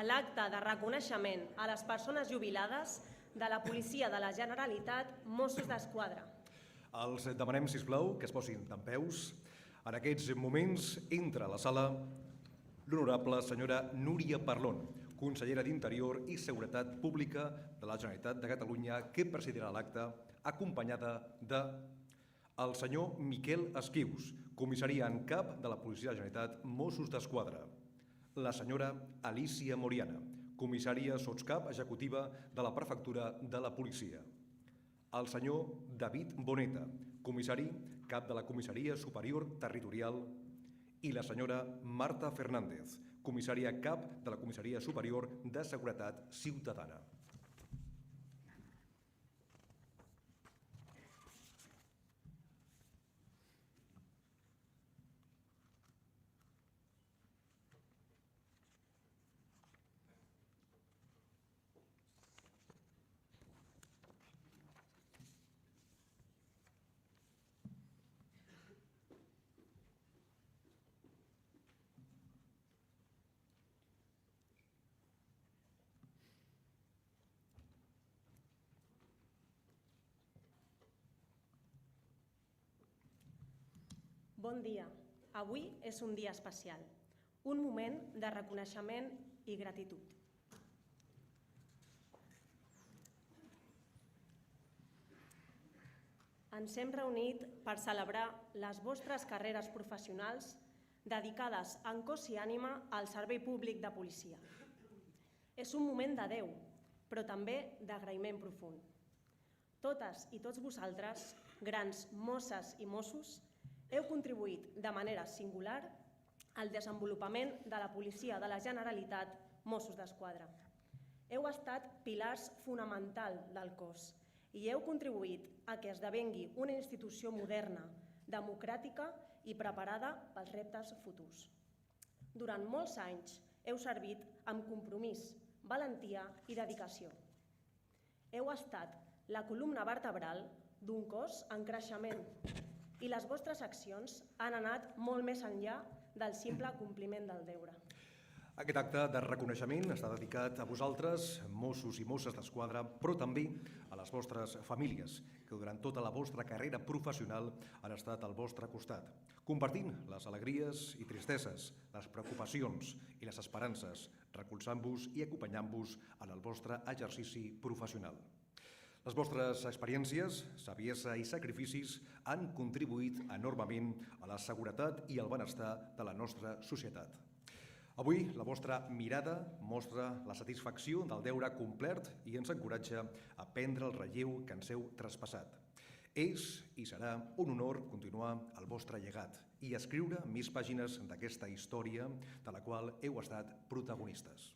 a l'acte de reconeixement a les persones jubilades de la Policia de la Generalitat Mossos d'Esquadra. Els demanem, sisplau, que es posin dempeus. En aquests moments entra a la sala l'honorable senyora Núria Parlon, consellera d'Interior i Seguretat Pública de la Generalitat de Catalunya, que presidirà l'acte, acompanyada del senyor Miquel Esquius, comissaria en cap de la Policia de la Generalitat Mossos d'Esquadra, la senyora Alicia Moriana, comissària sotscap executiva de la Prefectura de la Policia, el senyor David Boneta, comissari cap de la Comissaria Superior Territorial, i la senyora Marta Fernández, comissària cap de la Comissaria Superior de Seguretat Ciutadana. Bon dia. Avui és un dia especial, un moment de reconeixement i gratitud. Ens hem reunit per celebrar les vostres carreres professionals dedicades en cos i ànima al servei públic de policia. És un moment de Déu, però també d'agraïment profund. Totes i tots vosaltres, grans mosses i mossos, heu contribuït de manera singular al desenvolupament de la Policia de la Generalitat Mossos d'Esquadra. Heu estat pilars fonamentals del cos i heu contribuït a que esdevengui una institució moderna, democràtica i preparada pels reptes futurs. Durant molts anys heu servit amb compromís, valentia i dedicació. Heu estat la columna vertebral d'un cos en creixement i les vostres accions han anat molt més enllà del simple compliment del deure. Aquest acte de reconeixement està dedicat a vosaltres, Mossos i Mosses d'Esquadra, però també a les vostres famílies, que durant tota la vostra carrera professional han estat al vostre costat, compartint les alegries i tristeses, les preocupacions i les esperances, recolzant-vos i acompanyant-vos en el vostre exercici professional. Les vostres experiències, saviesa i sacrificis han contribuït enormement a la seguretat i al benestar de la nostra societat. Avui, la vostra mirada mostra la satisfacció del deure complert i ens encoratja a prendre el relleu que ens heu traspassat. És i serà un honor continuar el vostre llegat i escriure més pàgines d'aquesta història de la qual heu estat protagonistes.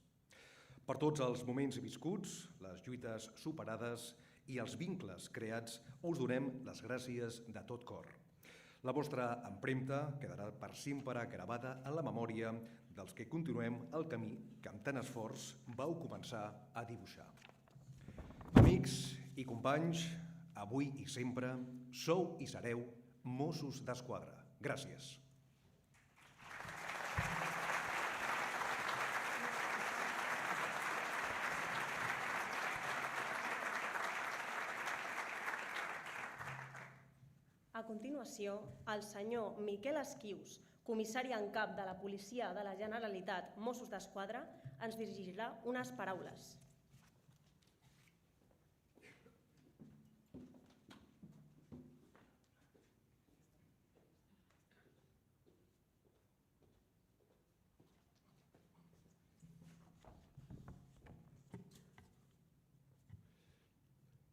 Per tots els moments viscuts, les lluites superades i els vincles creats, us donem les gràcies de tot cor. La vostra empremta quedarà per sempre gravada en la memòria dels que continuem el camí que amb tant esforç vau començar a dibuixar. Amics i companys, avui i sempre sou i sereu Mossos d'Esquadra. Gràcies. A continuació, el senyor Miquel Esquius, comissari en cap de la Policia de la Generalitat Mossos d'Esquadra, ens dirigirà unes paraules.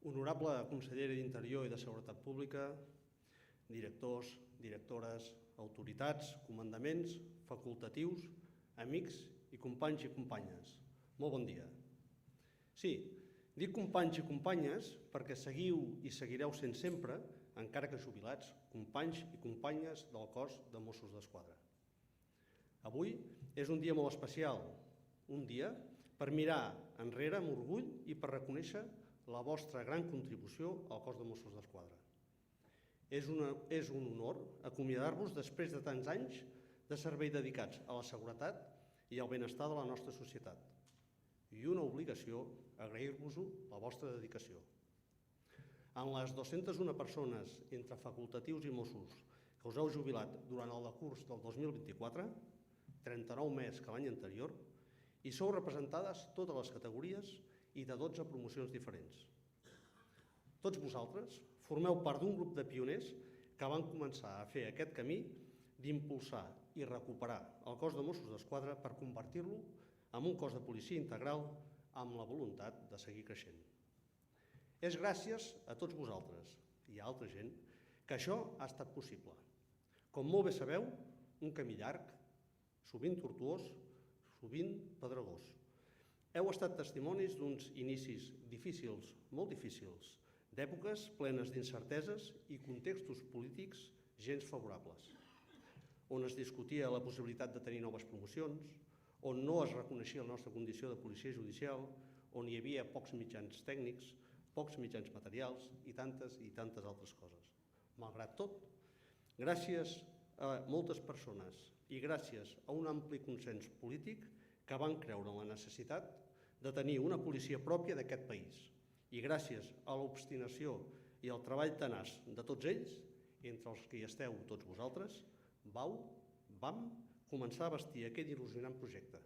Honorable consellera d'Interior i de Seguretat Pública, directors, directores, autoritats, comandaments, facultatius, amics i companys i companyes. Molt bon dia. Sí, dic companys i companyes perquè seguiu i seguireu sent sempre, encara que jubilats, companys i companyes del cos de Mossos d'Esquadra. Avui és un dia molt especial, un dia per mirar enrere amb orgull i per reconèixer la vostra gran contribució al cos de Mossos d'Esquadra. És un honor acomiadar-vos després de tants anys de servei dedicats a la seguretat i al benestar de la nostra societat. i una obligació agrair-vos-ho la vostra dedicació. En les 201 persones entre facultatius i Mossos que us heu jubilat durant el decurs del 2024, 39 més que l'any anterior, hi sou representades totes les categories i de 12 promocions diferents. Tots vosaltres formeu part d'un grup de pioners que van començar a fer aquest camí d'impulsar i recuperar el cos de Mossos d'Esquadra per convertir-lo en un cos de policia integral amb la voluntat de seguir creixent. És gràcies a tots vosaltres i a altra gent que això ha estat possible. Com molt bé sabeu, un camí llarg, sovint tortuós, sovint pedregós. Heu estat testimonis d'uns inicis difícils, molt difícils, d'èpoques plenes d'incerteses i contextos polítics gens favorables, on es discutia la possibilitat de tenir noves promocions, on no es reconeixia la nostra condició de policia judicial, on hi havia pocs mitjans tècnics, pocs mitjans materials i tantes altres coses. Malgrat tot, gràcies a moltes persones i gràcies a un ampli consens polític que van creure en la necessitat de tenir una policia pròpia d'aquest país i gràcies a l'obstinació i al treball tenaç de tots ells, entre els que hi esteu tots vosaltres, vam començar a vestir aquest il·lusionant projecte.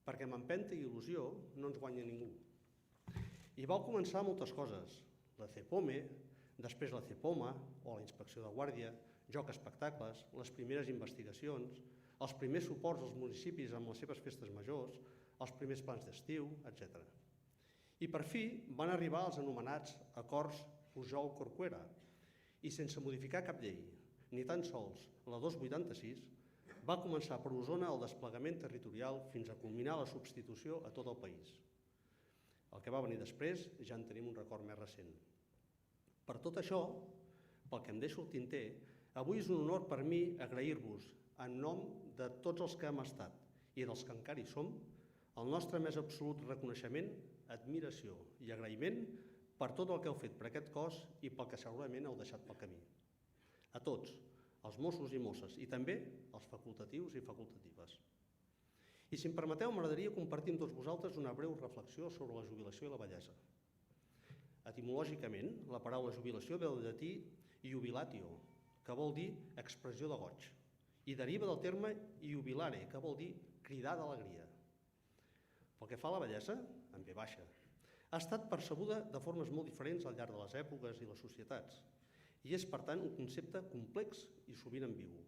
Perquè amb empenta i il·lusió no ens guanya ningú. I vau començar moltes coses, la CEPOME, després la CEPOMA o la Inspecció de Guàrdia, Joc Espectacles, les primeres investigacions, els primers suports als municipis amb les seves festes majors, els primers plans d'estiu, etc. I per fi van arribar els anomenats acords Pujol-Corcuera i sense modificar cap llei, ni tan sols la 286, va començar per Osona el desplegament territorial fins a culminar la substitució a tot el país. El que va venir després ja en tenim un record més recent. Per tot això, pel que em deixo el tinter, avui és un honor per mi agrair-vos, en nom de tots els que hem estat i dels que encara hi som, el nostre més absolut reconeixement, admiració i agraïment per tot el que heu fet per aquest cos i pel que segurament heu deixat pel camí. A tots, els Mossos i Mosses, i també els facultatius i facultatives. I si em permeteu, m'agradaria compartir amb tots vosaltres una breu reflexió sobre la jubilació i la vellesa. Etimològicament, la paraula jubilació ve del llatí iubilatio, que vol dir expressió de goig, i deriva del terme iubilare, que vol dir cridar d'alegria. Pel que fa a la vellesa, en ve baixa, ha estat percebuda de formes molt diferents al llarg de les èpoques i les societats, i és, per tant, un concepte complex i sovint ambigu.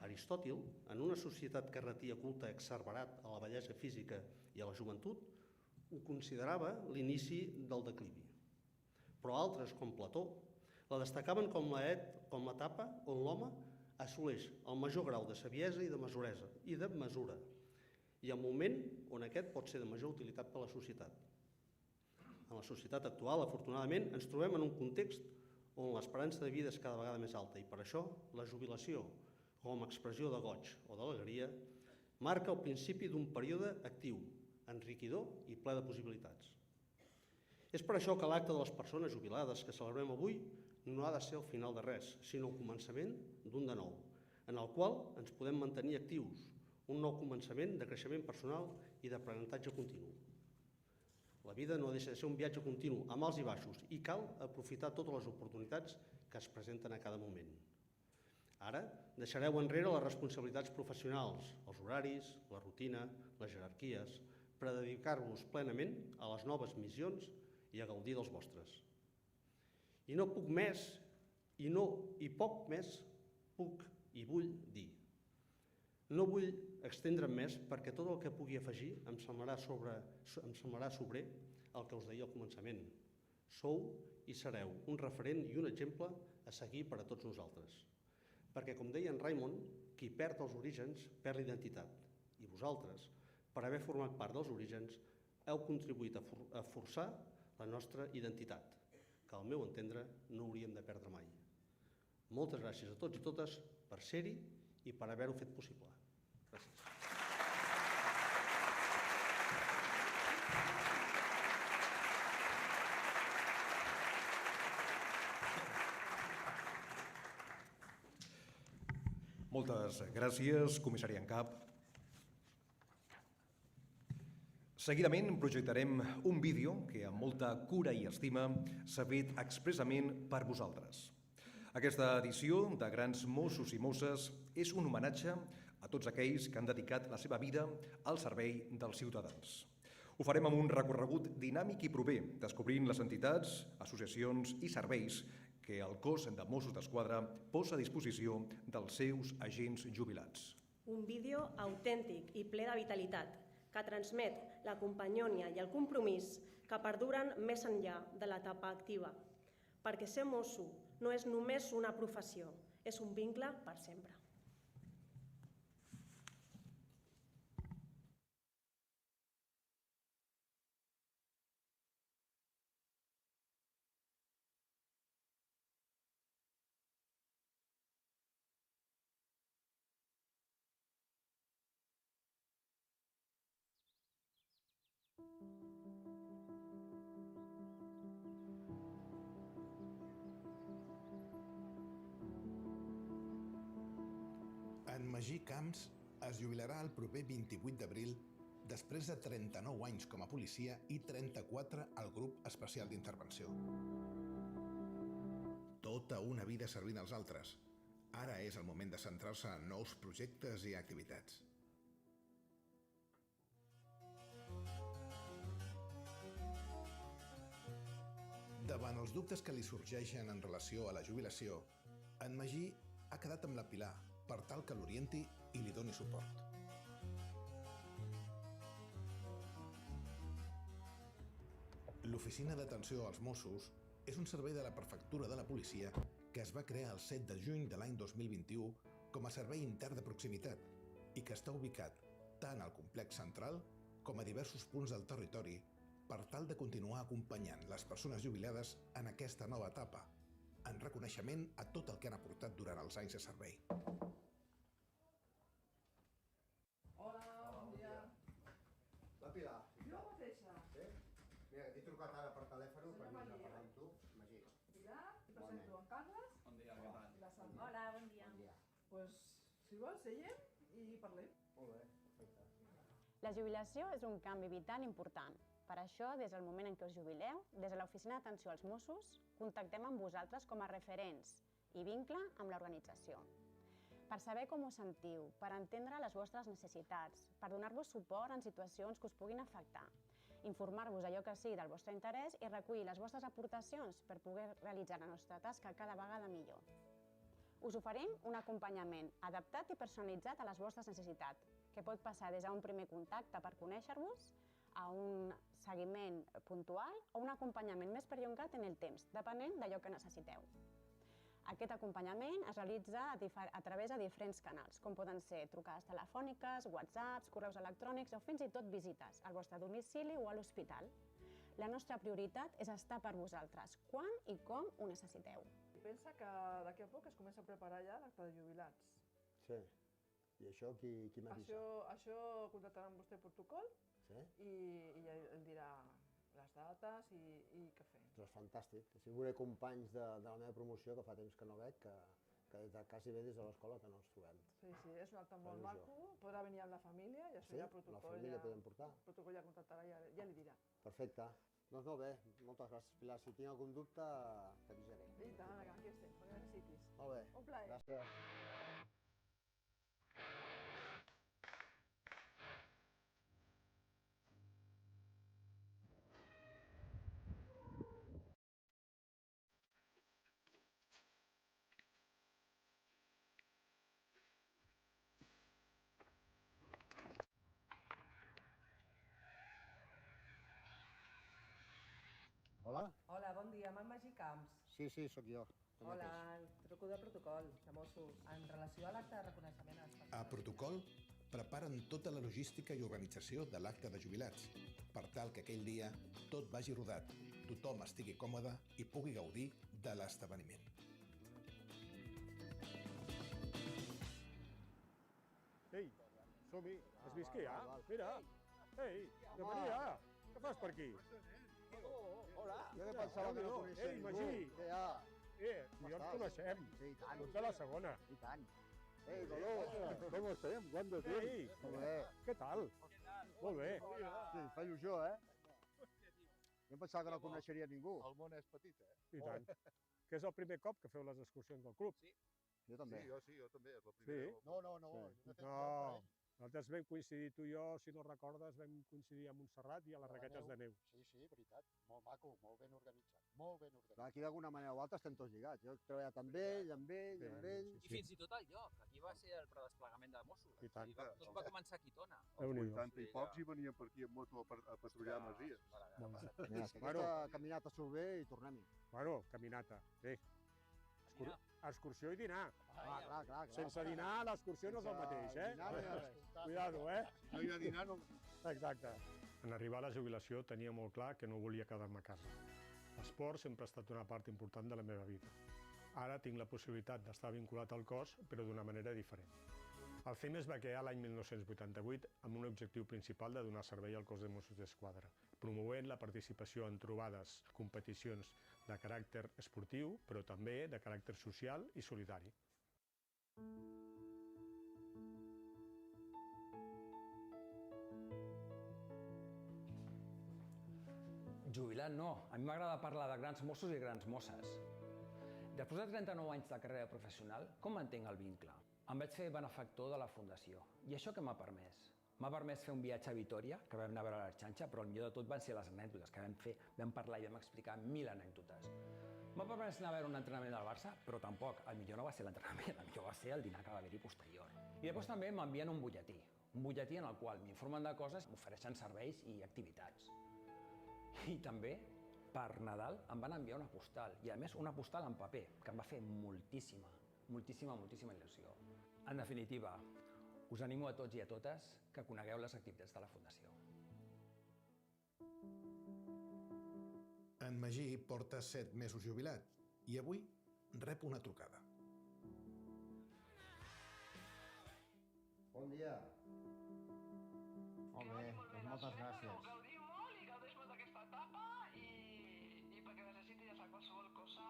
Aristòtil, en una societat que retia culte exarberat a la bellesa física i a la joventut, ho considerava l'inici del declivi. Però altres, com Plató, la destacaven com l'etapa on l'home assoleix el major grau de saviesa i de mesura, i el moment on aquest pot ser de major utilitat per a la societat. En la societat actual, afortunadament, ens trobem en un context on l'esperança de vida és cada vegada més alta i per això la jubilació, com a expressió de goig o d'alegria, marca el principi d'un període actiu, enriquidor i ple de possibilitats. És per això que l'acte de les persones jubilades que celebrem avui no ha de ser el final de res, sinó el començament d'un de nou, en el qual ens podem mantenir actius, un nou començament de creixement personal i d'aprenentatge continu. La vida no deixa de ser un viatge continu, amb alts i baixos, i cal aprofitar totes les oportunitats que es presenten a cada moment. Ara deixareu enrere les responsabilitats professionals, els horaris, la rutina, les jerarquies, per a dedicar-vos plenament a les noves missions i a gaudir dels vostres. I no puc més, i poc més puc i vull dir. No vull extendre'm més perquè tot el que pugui afegir em semblarà sobrer el que us deia al començament. Sou i sereu un referent i un exemple a seguir per a tots nosaltres. Perquè, com deia en Raimon, qui perd els orígens perd l'identitat. I vosaltres, per haver format part dels orígens, heu contribuït a forçar la nostra identitat, que al meu entendre no hauríem de perdre mai. Moltes gràcies a tots i totes per ser-hi i per haver-ho fet possible. Gràcies. Moltes gràcies, comissari en cap. Seguidament projectarem un vídeo que amb molta cura i estima s'ha fet expressament per vosaltres. Aquesta edició de Grans Mossos i Mosses és un homenatge a tots aquells que han dedicat la seva vida al servei dels ciutadans. Ho farem amb un recorregut dinàmic i proper, descobrint les entitats, associacions i serveis que el cos de Mossos d'Esquadra posa a disposició dels seus agents jubilats. Un vídeo autèntic i ple de vitalitat que transmet la companyònia i el compromís que perduren més enllà de l'etapa activa. Perquè ser mosso no és només una professió, és un vincle per sempre. En Magí Camps es jubilarà el proper 28 d'abril després de 39 anys com a policia i 34 al grup especial d'intervenció. Tota una vida servint als altres. Ara és el moment de centrar-se en nous projectes i activitats. Davant els dubtes que li sorgeixen en relació a la jubilació, en Magí ha quedat amb la Pilar per tal que l'orienti i li doni suport. L'Oficina d'Atenció als Mossos és un servei de la Prefectura de la Policia que es va crear el 7 de juny de l'any 2021 com a servei intern de proximitat i que està ubicat tant al complex central com a diversos punts del territori per tal de continuar acompanyant les persones jubilades en aquesta nova etapa, en reconeixement a tot el que han aportat durant els anys de servei. Hola, bon dia. La Pilar. Jo mateixa. Sí? Mira, t'he trucat ara per telèfon per vindre a parlar amb tu. Magí. Pilar, te presento en Carles. Bon dia, què tal? I la Salma. Hola, bon dia. Bon dia. Pues, si vols, seiem i parlem. Molt bé, perfecte. La jubilació és un canvi vital important. Per això, des del moment en què us jubileu, des de l'Oficina d'Atenció als Mossos, contactem amb vosaltres com a referents i vincle amb l'organització. Per saber com us sentiu, per entendre les vostres necessitats, per donar-vos suport en situacions que us puguin afectar, informar-vos allò que sigui del vostre interès i recollir les vostres aportacions per poder realitzar la nostra tasca cada vegada millor. Us oferim un acompanyament adaptat i personalitzat a les vostres necessitats, que pot passar des d'un primer contacte per conèixer-vos, a un seguiment puntual o un acompanyament més perllongat en el temps, depenent d'allò que necessiteu. Aquest acompanyament es realitza a través de diferents canals, com poden ser trucades telefòniques, whatsapps, correus electrònics o fins i tot visites al vostre domicili o a l'hospital. La nostra prioritat és estar per vosaltres, quan i com ho necessiteu. Pensa que d'aquí a poc es comença a preparar ja l'acte de jubilats. Sí. I això qui m'avisa? Això contractarà amb vostè protocol i ja el dirà les dates i què fer. Doncs fantàstic. Si veuré companys de la meva promoció que fa temps que no veig, que quasi bé des de l'escola que no ens trobem. Sí, és un acte molt maco, podrà venir amb la família i això Sí? ja protocol. La família podem portar? El protocol ja contractarà, ja li dirà. Perfecte. Doncs molt bé, moltes gràcies, Pilar. Si tinc algun dubte, t'avisaré. I tant, aquí estem, quan necessitis. Molt bé. Un plaer. Gràcies. Hola? Hola, bon dia, amb en Magí Camps. Sí, sóc jo. Hola, truco de protocol, de Mossos, en relació a l'acte de reconeixement a les persones. A protocol preparen tota la logística i organització de l'acte de jubilats, per tal que aquell dia tot vagi rodat, tothom estigui còmode i pugui gaudir de l'esdeveniment. Ei, som-hi. Has vist què hi ha? Mira. Ei, de Maria, què fas per aquí? Hola. Jo que pensava que no coneixia Ei, ningú. Magí. Què hi ha? Tu i jo ens coneixem. Sí, i tant. Tu ets de la segona. I tant. Ei, Dolors, com estem? Quant de temps? Ei, Molt bé. què tal? Molt bé. Sí, Em fa il·lusió, eh? Jo em pensava que no coneixeria ningú. El món és petit, eh? I tant. Que és el primer cop que feu les excursions del club. Sí. Jo també. Sí, jo també, és la primera. Sí? No. No, nosaltres vam coincidir tu i jo, si no recordes, vam coincidir a Montserrat i a les raquetes de neu. Sí, veritat. Molt maco, molt ben organitzat. Molt ben organitzat. Aquí d'alguna manera o altra estem tots lligats. Jo he treballat amb ell, amb ell, amb ell... I fins i tot al lloc. Aquí va ser el predesplegament de Mossos. I tant. Tot va començar a Quitona. Els 80 i pocs hi venien per aquí amb moto a patrullar Masies. Mira, és que aquesta caminata surt bé i tornem-hi. Bueno, caminata. Bé. Excursió i dinar. Clar. Sense dinar, l'excursió no és el mateix, eh? Dinar no hi ha res. Cuidado, eh? No hi ha dinar, no... Exacte. En arribar a la jubilació tenia molt clar que no volia quedar-me a casa. L'esport sempre ha estat una part important de la meva vida. Ara tinc la possibilitat d'estar vinculat al cos, però d'una manera diferent. El CEM es va crear l'any 1988 amb un objectiu principal de donar servei al cos de Mossos d'Esquadra, promovent la participació en trobades, competicions de caràcter esportiu, però també de caràcter social i solidari. Jubilat no. A mi m'agrada parlar de grans Mossos i grans Mosses. Després de 39 anys de carrera professional, com mantenc el vincle? Em vaig fer benefactor de la Fundació. I això què m'ha permès? M'ha permès fer un viatge a Vitòria, que vam anar a veure l'Arxanxa, però el millor de tot van ser les anècdotes que vam fer. Vam parlar i vam explicar 1000 anècdotes. M'ha permès anar a veure un entrenament del Barça, però tampoc. El millor no va ser l'entrenament, el millor va ser el dinar que va haver-hi posterior. I després també m'envien un butlletí en el qual m'informen de coses, m'ofereixen serveis i activitats. I també, per Nadal, em van enviar una postal, i a més una postal en paper, que em va fer moltíssima il·lusió. En definitiva, us animo a tots i a totes que conegueu les activitats de la Fundació. En Magí porta 7 mesos jubilat i avui rep una trucada. Bon dia. Molt bé, doncs moltes gràcies. Gaudiu molt i gaudeix molt d'aquesta etapa i perquè necessiti ja sap qualsevol cosa,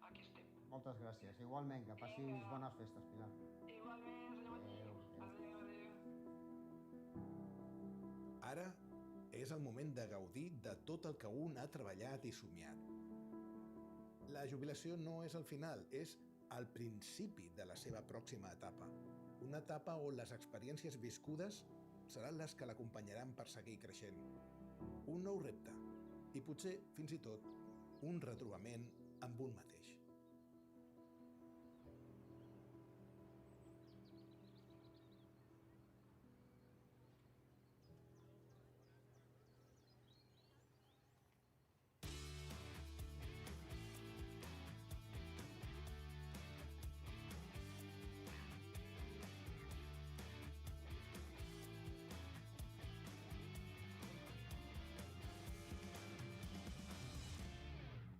aquí estem. Moltes gràcies. Igualment, que passis bones festes, Pilar. Igualment, senyor Magí. Adéu. Ara és el moment de gaudir de tot el que un ha treballat i somiat. La jubilació no és el final, és el principi de la seva pròxima etapa. Una etapa on les experiències viscudes seran les que l'acompanyaran per seguir creixent. Un nou repte i potser, fins i tot, un retrobament amb un mateix.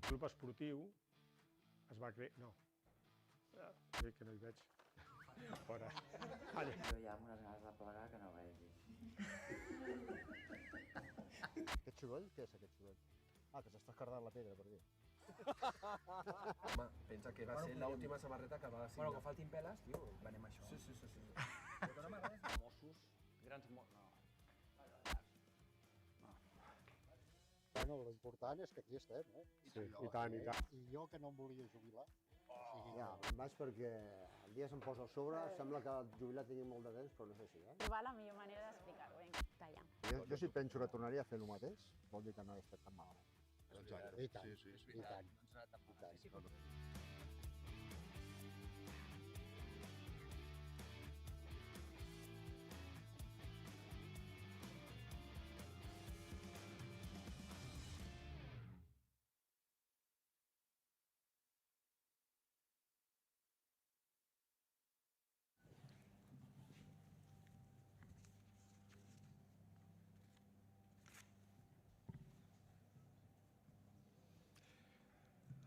El club esportiu es va crear... No. Sí, que no hi veig. Fora. Vale. Jo ja amb unes ganes de plegar que no vegis. Aquest soroll? Què és aquest soroll? Ah, que s'està escardant la pedra per aquí. Home, pensa que va ser l'última samarreta que va signar. Bueno, que faltin peles, tio, venem això. Sí. Però que no m'agrada Mossos, grans Mossos... No. Bueno, l'important és que aquí estem, eh? Sí, i tant. I jo que no em volia jubilar. Ja, em vaig perquè el dia se'm posa a sobre, sembla que el jubilat tingui molt de temps, però no és així, eh? Trobar la millor manera d'explicar-ho. Vinga, talla. Jo si penso que tornaria a fer el mateix, vol dir que no he estat tan malament. I tant, i tant. I tant.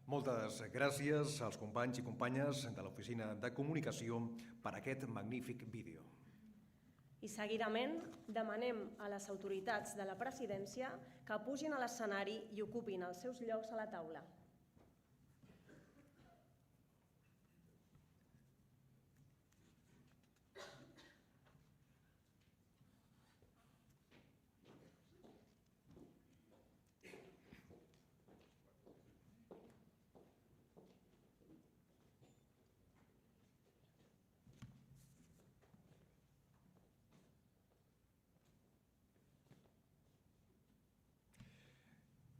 Moltes gràcies als companys i companyes de l'Oficina de Comunicació per aquest magnífic vídeo. I seguidament demanem a les autoritats de la presidència que pugin a l'escenari i ocupin els seus llocs a la taula.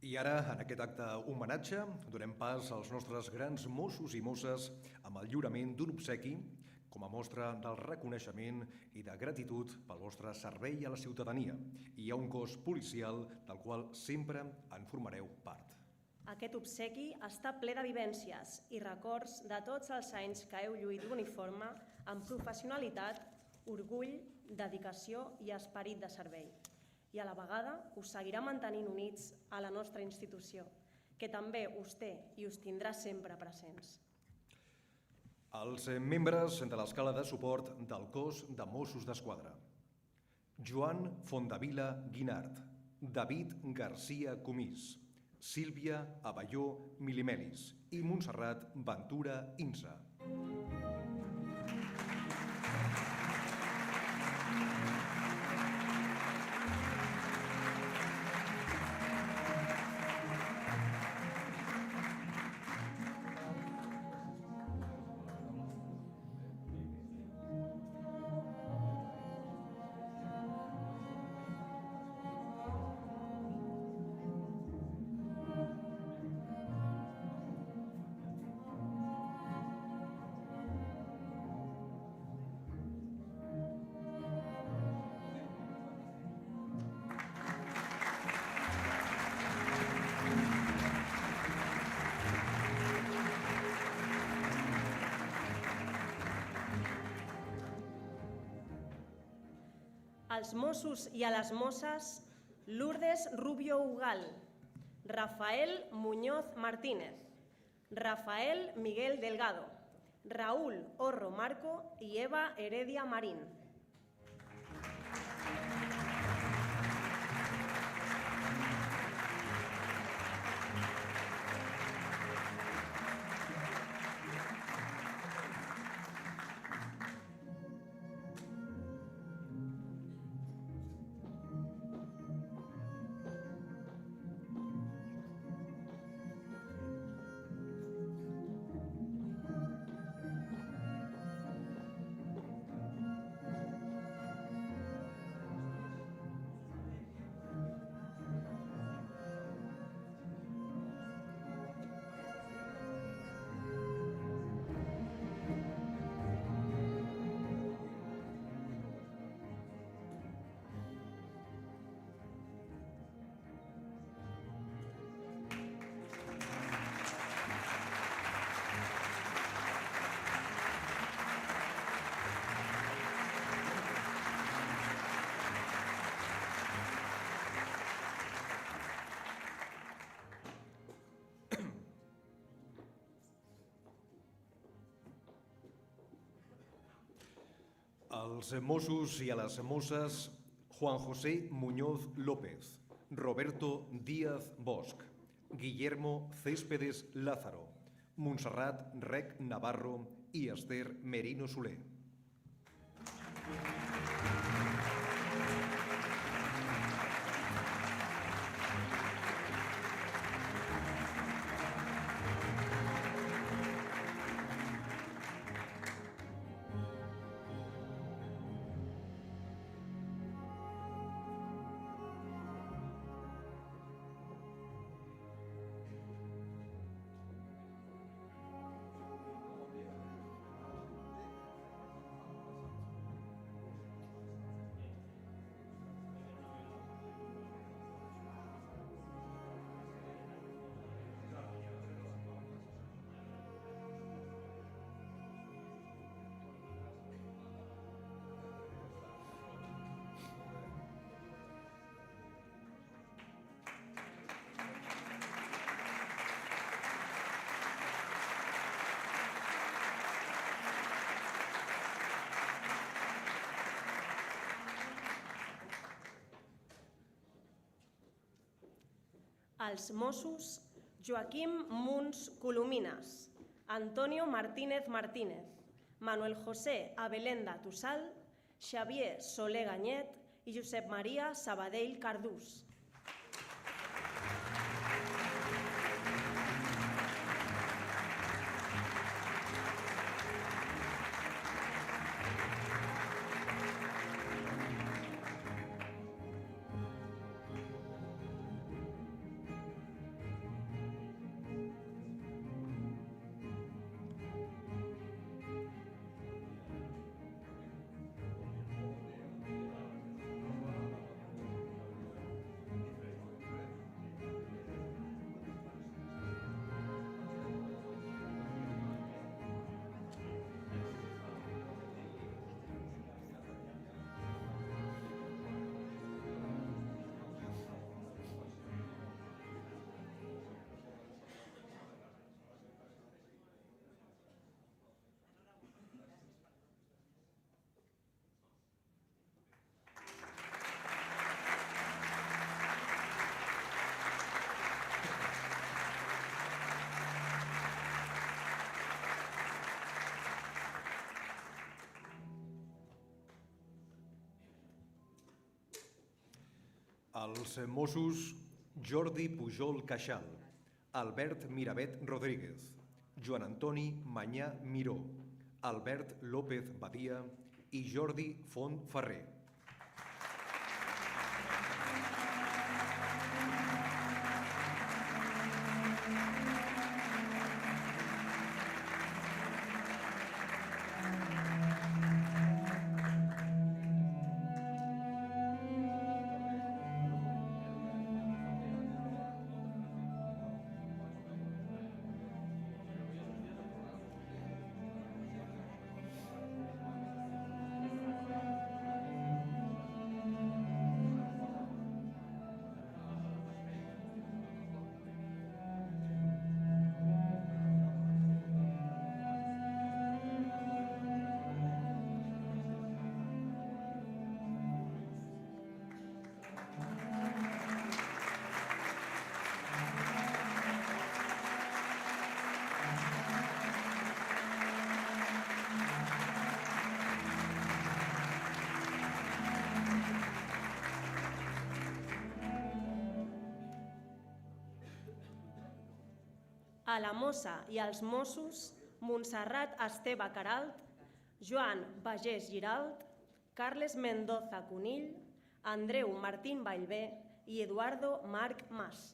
I ara, en aquest acte homenatge, donem pas als nostres grans Mossos i Mosses amb el lliurament d'un obsequi com a mostra del reconeixement i de gratitud pel vostre servei a la ciutadania i a un cos policial del qual sempre en formareu part. Aquest obsequi està ple de vivències i records de tots els anys que heu lluït l'uniforme amb professionalitat, orgull, dedicació i esperit de servei. I a la vegada us seguirà mantenint units a la nostra institució, que també us té i us tindrà sempre presents. Els membres de l'escala de suport del cos de Mossos d'Esquadra: Joan Fondavila Guinart, David García Comís, Sílvia Abelló Milimelis i Montserrat Ventura Insa. Als Mossos i a les Mosses, Lourdes Rubio Ugal, Rafael Muñoz Martínez, Rafael Miguel Delgado, Raúl Orro Marco i Eva Heredia Marín. Als Mossos i a les Mosses, Juan José Muñoz López, Roberto Díaz Bosch, Guillermo Céspedes Lázaro, Montserrat Rec Navarro i Esther Merino Soler. Als Mossos, Joaquim Muns Colomines, Antonio Martínez Martínez, Manuel José Abelenda Tussal, Xavier Soler Ganyet i Josep Maria Sabadell Cardús. Els Mossos Jordi Pujol Caixal, Albert Miravet Rodríguez, Joan Antoni Manyà Miró, Albert López Badia i Jordi Font Ferrer. A la mossa i als Mossos, Montserrat Esteve Caralt, Joan Bagés Giralt, Carles Mendoza Conill, Andreu Martín Vallvé i Eduardo Marc Mas.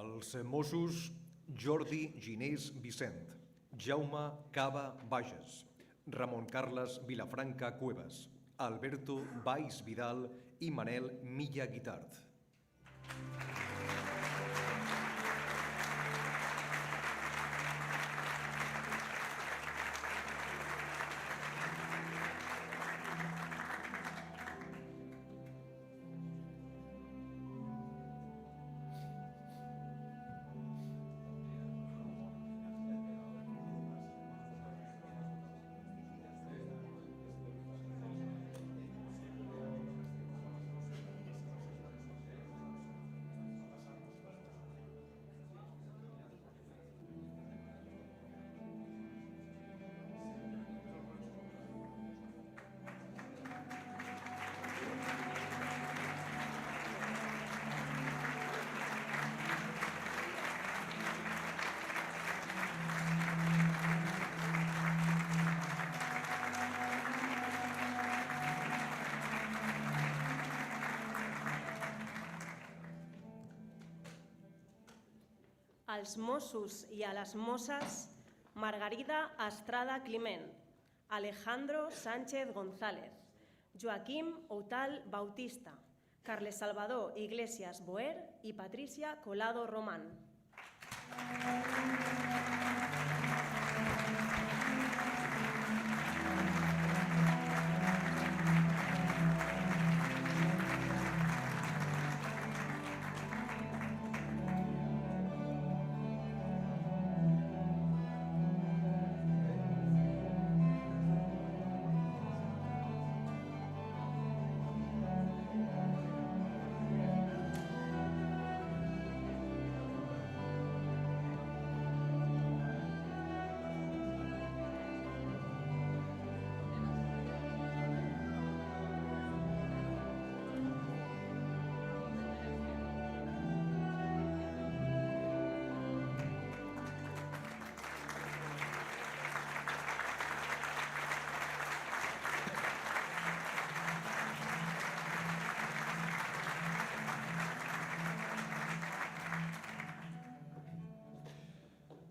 Els Mossos Jordi Ginés Vicent, Jaume Cava Bages, Ramon Carles Vilafranca Cuevas, Alberto Valls Vidal i Manel Milla Guitart. Als Mossos i a les Mosses, Margarida Estrada Climent, Alejandro Sánchez González, Joaquim Outal Bautista, Carles Salvador Iglesias Boer i Patricia Colado Román.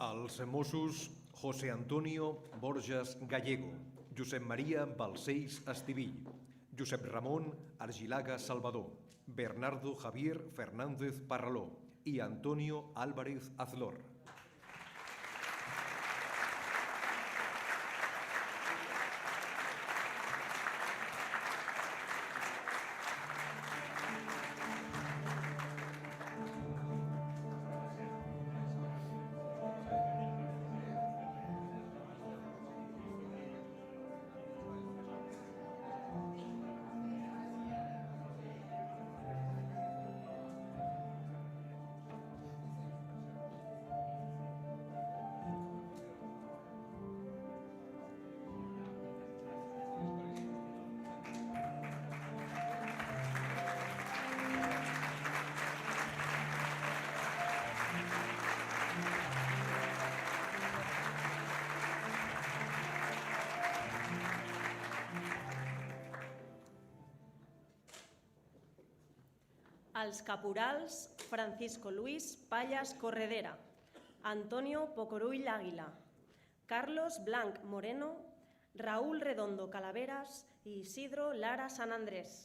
Els Mossos José Antonio Borges Gallego, Josep Maria Balcells Estivill, Josep Ramon Argilaga Salvador, Bernardo Javier Fernández Parraló i Antonio Álvarez Azlor. Els caporals Francisco Luis Pallas Corredera, Antonio Pocorull Águila, Carlos Blanc Moreno, Raúl Redondo Calaveras i Isidro Lara San Andrés.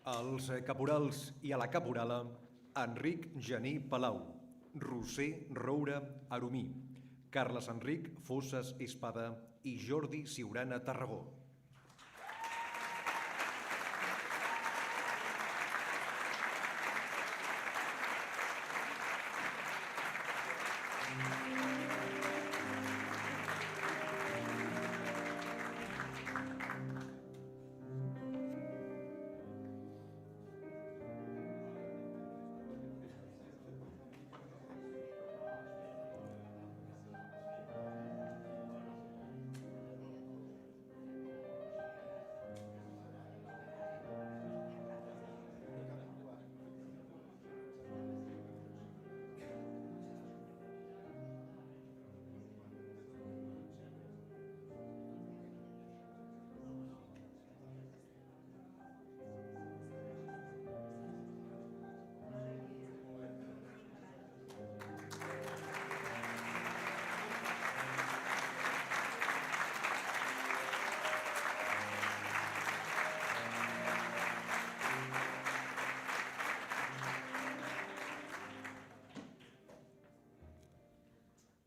Els caporals i a la caporala, Enric Janí Palau, Roser Roura Aromí, Carles Enric Fosses Espada i Jordi Siurana Tarragó.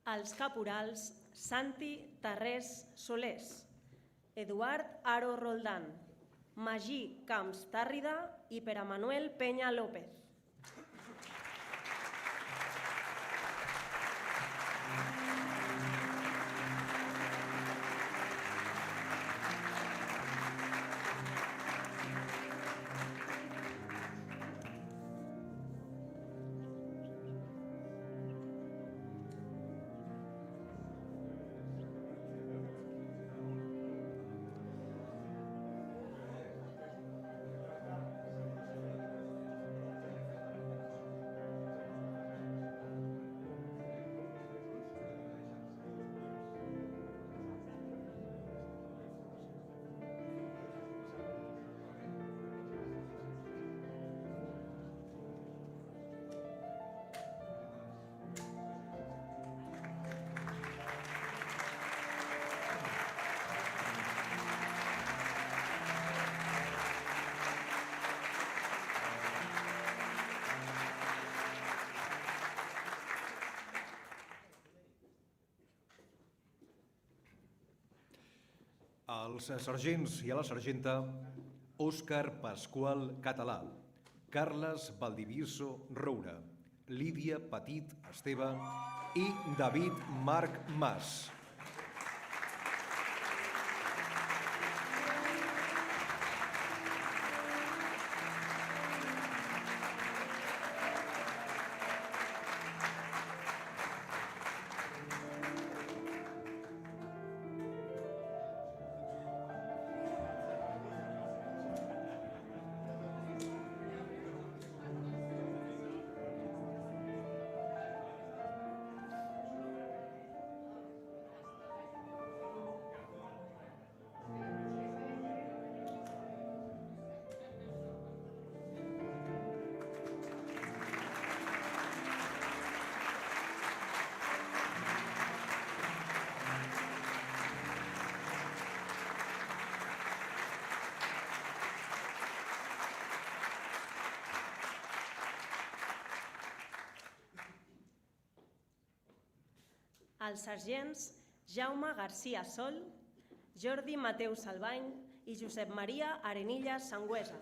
Els caporals Santi Tarrés Solés, Eduard Aro Roldán, Magí Camps Tàrrida i Pere Manuel Peña López. als sergents i a la sergenta Òscar Pasqual Català, Carles Valdivieso Roura, Lídia Petit Esteve i David Marc Mas. Els sergents Jaume García Sol, Jordi Mateu Salvany i Josep Maria Arenillas Sangüesa.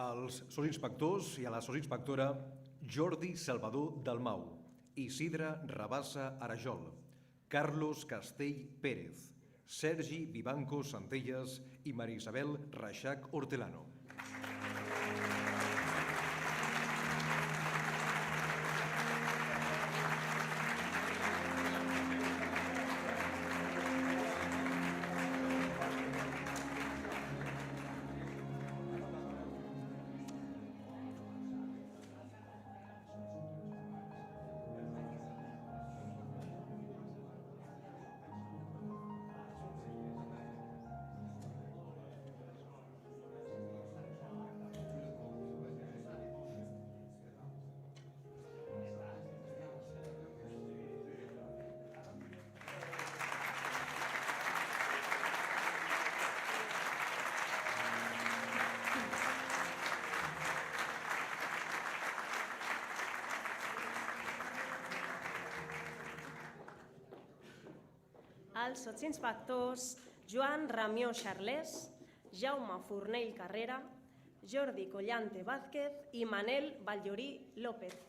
Als sotsinspectors i a la sotsinspectora Jordi Salvador Dalmau, Isidre Rabassa Arajol, Carlos Castell Pérez, Sergi Vivanco Centelles i Maria Isabel Reixac Hortelano. Els sotsinspectors Joan Ramió Xarlés, Jaume Fornell Carrera, Jordi Collante Vázquez i Manel Vallorí López.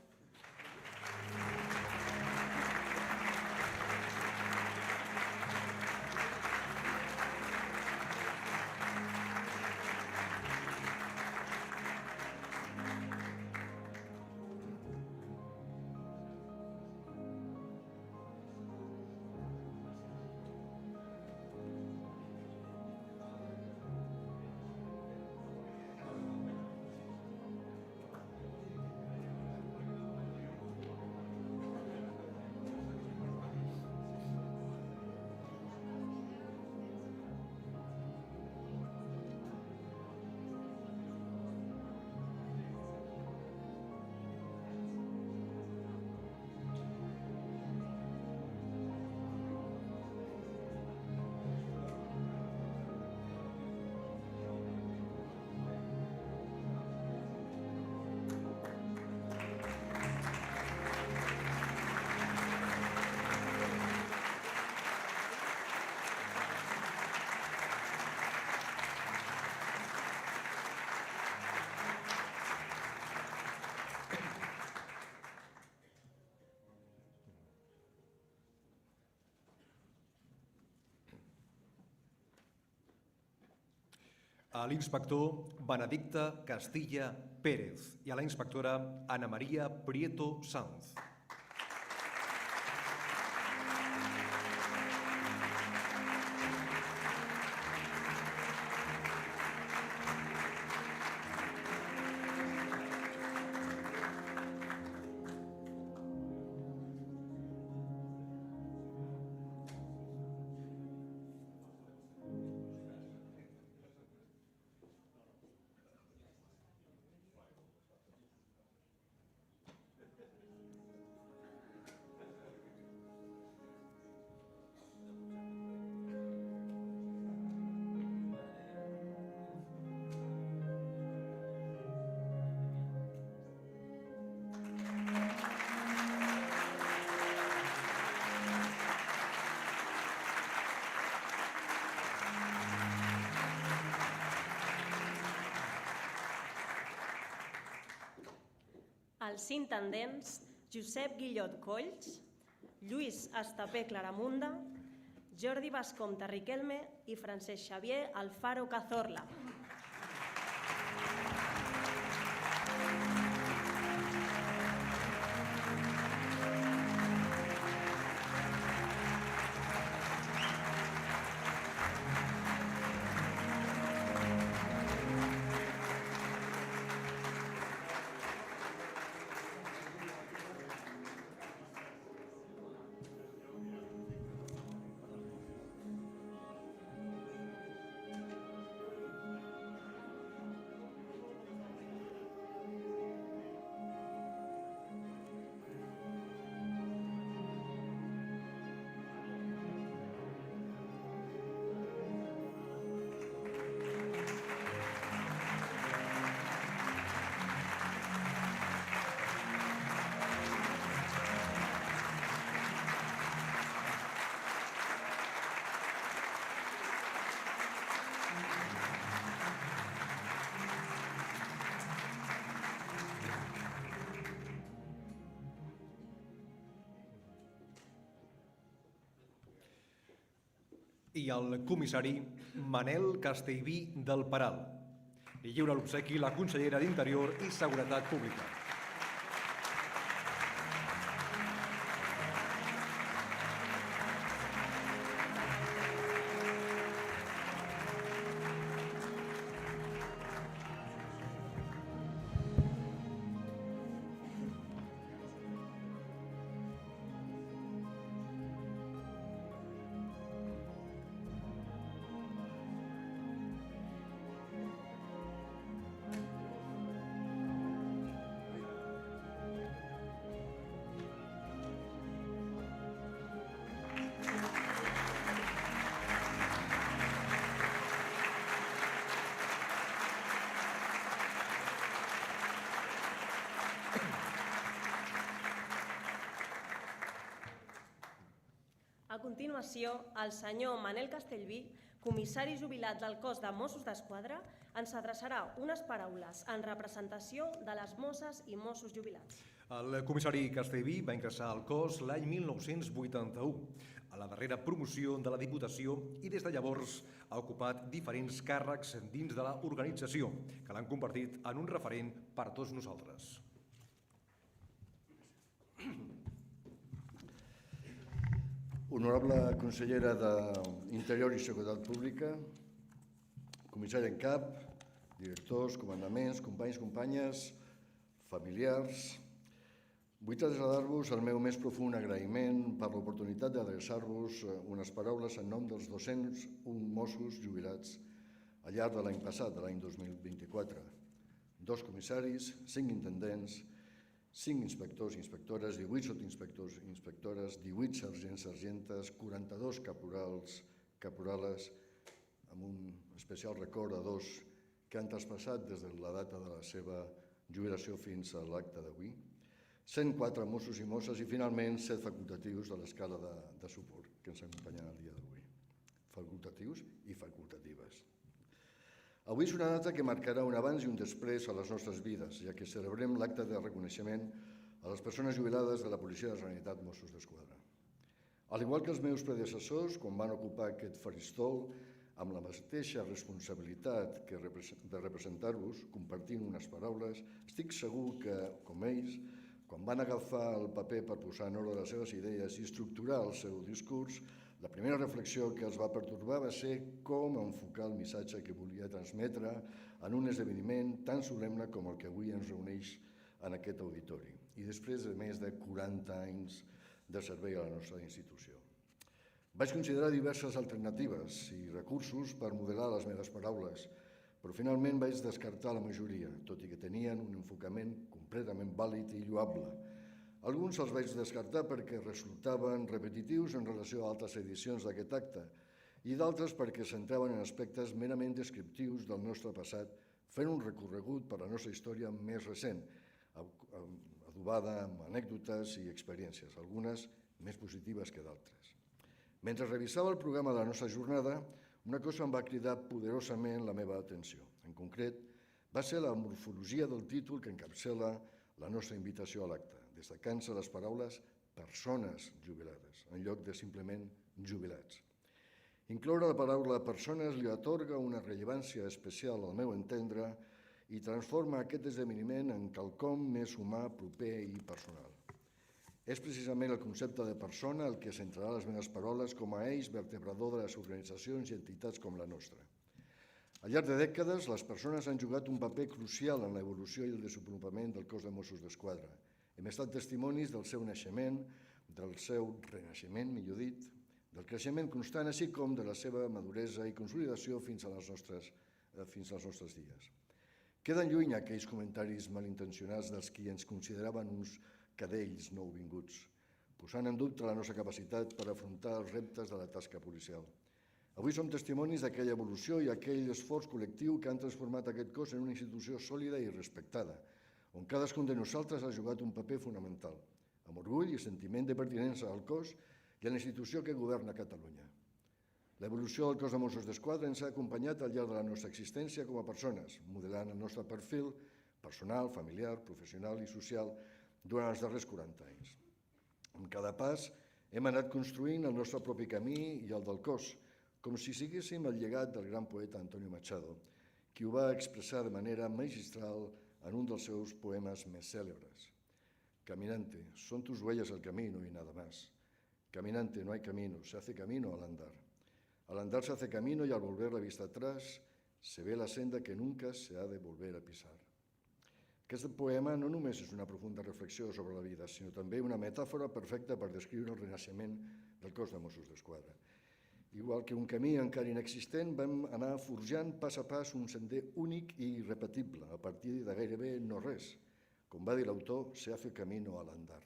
a l'inspector Benedicte Castilla Pérez i a la inspectora Ana María Prieto Sanz. Els intendents Josep Guillot Colls, Lluís Estapé Claramunda, Jordi Bascompte Riquelme i Francesc Xavier Alfaro Cazorla. I el comissari Manel Castellví del Peral. I lliura l'obsequi la consellera d'Interior i Seguretat Pública. A continuació, el senyor Manel Castellví, comissari jubilat del cos de Mossos d'Esquadra, ens adreçarà unes paraules en representació de les mosses i Mossos jubilats. El comissari Castellví va ingressar al cos l'any 1981, a la darrera promoció de la Diputació, i des de llavors ha ocupat diferents càrrecs dins de l'organització, que l'han convertit en un referent per a tots nosaltres. Honorable consellera d'Interior i Seguretat Pública, comissari en cap, directors, comandaments, companys, companyes, familiars, vull traslladar-vos el meu més profund agraïment per l'oportunitat d'adreçar-vos unes paraules en nom dels 201 Mossos jubilats al llarg de l'any passat, de l'any 2024. 2 comissaris, 5 intendents, 5 inspectors i inspectores, 18 sotsinspectors i inspectores, 18 sergents, sergentes, 42 caporals, caporales, amb un especial record a 2 que han traspassat des de la data de la seva jubilació fins a l'acte d'avui, 104 Mossos i Mosses i, finalment, 7 facultatius de l'escala de suport que ens acompanyen el dia d'avui. Facultatius i facultatives. Avui és una data que marcarà un abans i un després a les nostres vides, ja que celebrem l'acte de reconeixement a les persones jubilades de la Policia de la Generalitat Mossos d'Esquadra. Al igual que els meus predecessors, quan van ocupar aquest faristol, amb la mateixa responsabilitat de representar-vos, compartint unes paraules, estic segur que, com ells, quan van agafar el paper per posar en ordre les seves idees i estructurar el seu discurs, la primera reflexió que els va pertorbar va ser com enfocar el missatge que volia transmetre en un esdeveniment tan solemne com el que avui ens reuneix en aquest auditori, i després de més de 40 anys de servei a la nostra institució. Vaig considerar diverses alternatives i recursos per modelar les meves paraules, però finalment vaig descartar la majoria, tot i que tenien un enfocament completament vàlid i lloable. Alguns els vaig descartar perquè resultaven repetitius en relació a altres edicions d'aquest acte i d'altres perquè s'entraven en aspectes merament descriptius del nostre passat, fent un recorregut per la nostra història més recent, adobada amb anècdotes i experiències, algunes més positives que d'altres. Mentre revisava el programa de la nostra jornada, una cosa em va cridar poderosament la meva atenció. En concret, va ser la morfologia del títol que encapçala la nostra invitació a l'acte, destacant-se les paraules persones jubilades, en lloc de simplement jubilats. Incloure la paraula persones li atorga una rellevància especial al meu entendre i transforma aquest esdeveniment en quelcom més humà, proper i personal. És precisament el concepte de persona el que centrarà les meves paraules com a eix vertebrador de les organitzacions i entitats com la nostra. Al llarg de dècades, les persones han jugat un paper crucial en l'evolució i el desenvolupament del cos de Mossos d'Esquadra. Hem estat testimonis del seu naixement, del seu renaixement, millor dit, del creixement constant, així com de la seva maduresa i consolidació fins als nostres dies. Queden lluny aquells comentaris malintencionats dels qui ens consideraven uns cadells nouvinguts, posant en dubte la nostra capacitat per afrontar els reptes de la tasca policial. Avui som testimonis d'aquella evolució i aquell esforç col·lectiu que han transformat aquest cos en una institució sòlida i respectada, on cadascun de nosaltres ha jugat un paper fonamental, amb orgull i sentiment de pertinença al cos i a la institució que governa Catalunya. L'evolució del cos de Mossos d'Esquadra ens ha acompanyat al llarg de la nostra existència com a persones, modelant el nostre perfil personal, familiar, professional i social durant els darrers 40 anys. En cada pas hem anat construint el nostre propi camí i el del cos, com si siguéssim el llegat del gran poeta Antonio Machado, qui ho va expressar de manera magistral en un dels seus poemes més cèlebres. Caminante, son tus huellas el camino y nada más. Caminante, no hay camino, se hace camino al andar. Al andar se hace camino y al volver la vista atrás se ve la senda que nunca se ha de volver a pisar. Aquest poema no només és una profunda reflexió sobre la vida, sinó també una metàfora perfecta per descriure el renaixement del cos de Mossos d'Esquadra. Igual que un camí encara inexistent, vam anar forjant pas a pas un sender únic i irrepetible, a partir de gairebé no res. Com va dir l'autor, se hace camino al andar.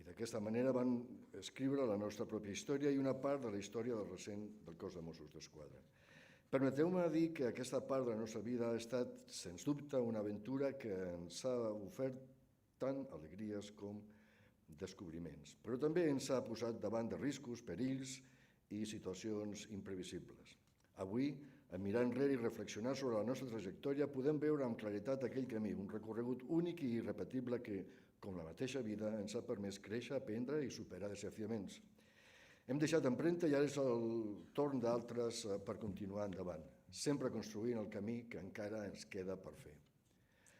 I d'aquesta manera van escriure la nostra pròpia història i una part de la història del recent del cos de Mossos d'Esquadra. Permeteu-me dir que aquesta part de la nostra vida ha estat, sens dubte, una aventura que ens ha ofert tant alegries com descobriments, però també ens ha posat davant de riscos, perills i situacions imprevisibles. Avui, en mirar enrere i reflexionar sobre la nostra trajectòria, podem veure amb claretat aquell camí, un recorregut únic i irrepetible que, com la mateixa vida, ens ha permès créixer, aprendre i superar desafiaments. Hem deixat empremta i ara és el torn d'altres per continuar endavant, sempre construint el camí que encara ens queda per fer.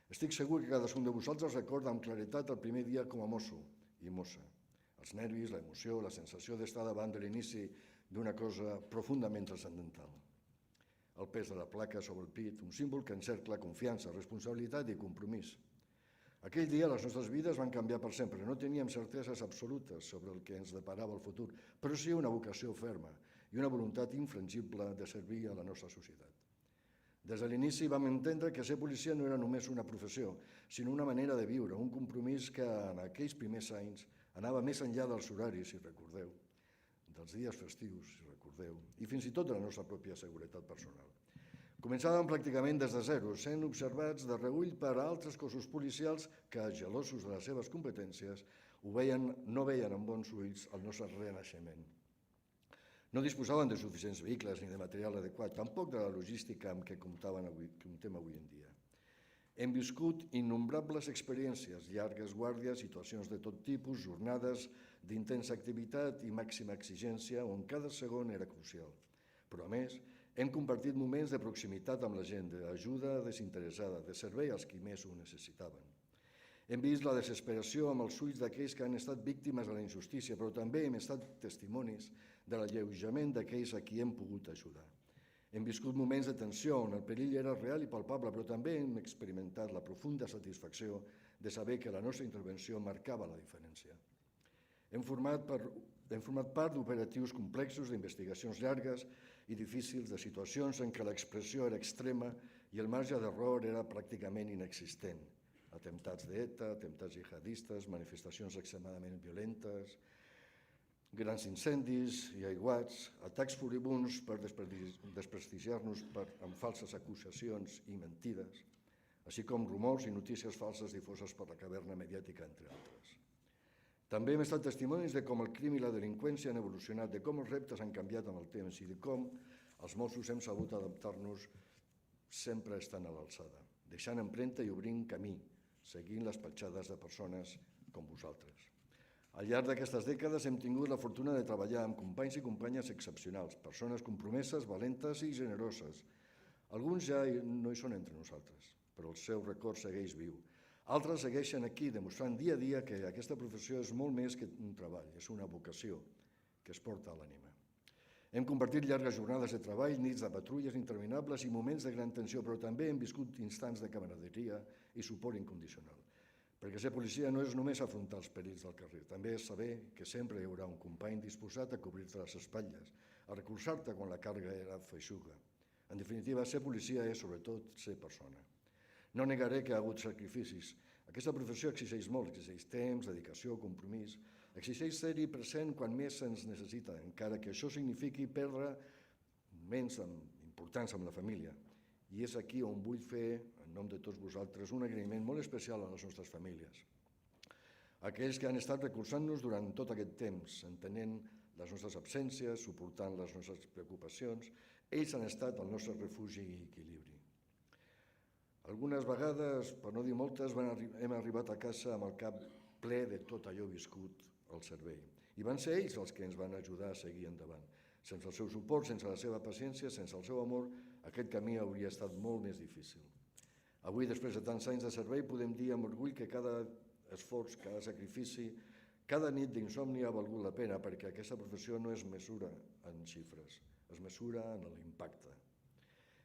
Estic segur que cadascun de vosaltres recorda amb claretat el primer dia com a mosso i mossa. Els nervis, l'emoció, la sensació d'estar davant de l'inici d'una cosa profundament transcendental. El pes de la placa sobre el pit, un símbol que encercla confiança, responsabilitat i compromís. Aquell dia les nostres vides van canviar per sempre. No teníem certeses absolutes sobre el que ens deparava el futur, però sí una vocació ferma i una voluntat infrangible de servir a la nostra societat. Des de l'inici vam entendre que ser policia no era només una professió, sinó una manera de viure, un compromís que en aquells primers anys anava més enllà dels horaris, si recordeu, dels dies festius, si recordeu, i fins i tot de la nostra pròpia seguretat personal. Començàvem pràcticament des de zero, sent observats de reüll per altres cossos policials que, gelosos de les seves competències, no veien amb bons ulls el nostre renaixement. No disposaven de suficients vehicles ni de material adequat, tampoc de la logística amb què comptem avui en dia. Hem viscut innombrables experiències, llargues guàrdies, situacions de tot tipus, jornades d'intensa activitat i màxima exigència on cada segon era crucial. Però, a més, hem compartit moments de proximitat amb la gent, d'ajuda desinteressada, de servei als qui més ho necessitaven. Hem vist la desesperació amb els ulls d'aquells que han estat víctimes de la injustícia, però també hem estat testimonis de l'alleujament d'aquells a qui hem pogut ajudar. Hem viscut moments de tensió on el perill era real i palpable, però també hem experimentat la profunda satisfacció de saber que la nostra intervenció marcava la diferència. Hem format part d'operatius complexos, d'investigacions llargues i difícils, de situacions en què l'expressió era extrema i el marge d'error era pràcticament inexistent. Atemptats d'ETA, atemptats jihadistes, manifestacions extremadament violentes, grans incendis i aiguats, atacs furibunds per desprestigiar-nos amb falses acusacions i mentides, així com rumors i notícies falses difoses per la caverna mediàtica, entre altres. També hem estat testimonis de com el crim i la delinqüència han evolucionat, de com els reptes han canviat amb el temps i de com els Mossos hem sabut adaptar-nos sempre estant a l'alçada, deixant empremta i obrint camí, seguint les petjades de persones com vosaltres. Al llarg d'aquestes dècades hem tingut la fortuna de treballar amb companys i companyes excepcionals, persones compromeses, valentes i generoses. Alguns ja no hi són entre nosaltres, però el seu record segueix viu. Altres segueixen aquí, demostrant dia a dia que aquesta professió és molt més que un treball, és una vocació que es porta a l'ànima. Hem compartit llargues jornades de treball, nits de patrulles interminables i moments de gran tensió, però també hem viscut instants de camaraderia i suport incondicional. Perquè ser policia no és només afrontar els perills del carrer, també és saber que sempre hi haurà un company disposat a cobrir-te les espatlles, a recolzar-te quan la càrrega era feixuga. En definitiva, ser policia és, sobretot, ser persona. No negaré que hi ha hagut sacrificis. Aquesta professió exigeix molt, exigeix temps, dedicació, compromís, exigeix ser-hi present quan més se'ns necessita, encara que això signifiqui perdre moments importants amb la família. I és aquí on vull fer, en nom de tots vosaltres, un agraïment molt especial a les nostres famílies. Aquells que han estat recolzant-nos durant tot aquest temps, entenent les nostres absències, suportant les nostres preocupacions, ells han estat el nostre refugi i equilibri. Algunes vegades, per no dir moltes, hem arribat a casa amb el cap ple de tot allò viscut al servei. I van ser ells els que ens van ajudar a seguir endavant. Sense el seu suport, sense la seva paciència, sense el seu amor, aquest camí hauria estat molt més difícil. Avui, després de tants anys de servei, podem dir amb orgull que cada esforç, cada sacrifici, cada nit d'insomni ha valgut la pena, perquè aquesta professió no es mesura en xifres, es mesura en l'impacte.